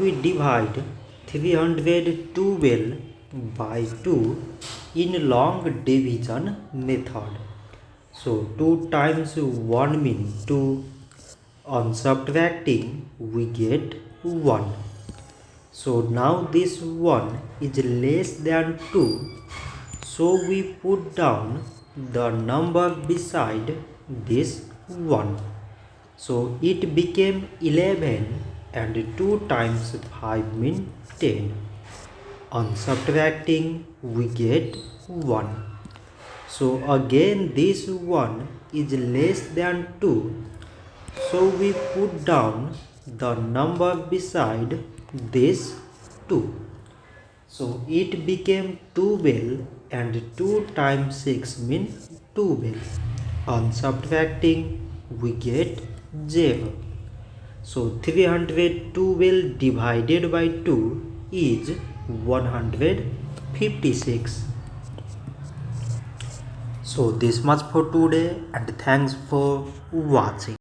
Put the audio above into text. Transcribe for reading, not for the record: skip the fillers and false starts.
We divide 312 by 2 in long division method. So 2 times 1 means 2. On subtracting we get 1. So now this 1 is less than 2. So we put down the number beside this 1. So it became 11 and 2 times 5 means 10. On subtracting we get 1. So again this 1 is less than 2. So we put down the number beside this 2. So it became 12 and 2 times 6 means 12. On subtracting we get 0. So 312 divided by 2 is 156. So this much for today and thanks for watching.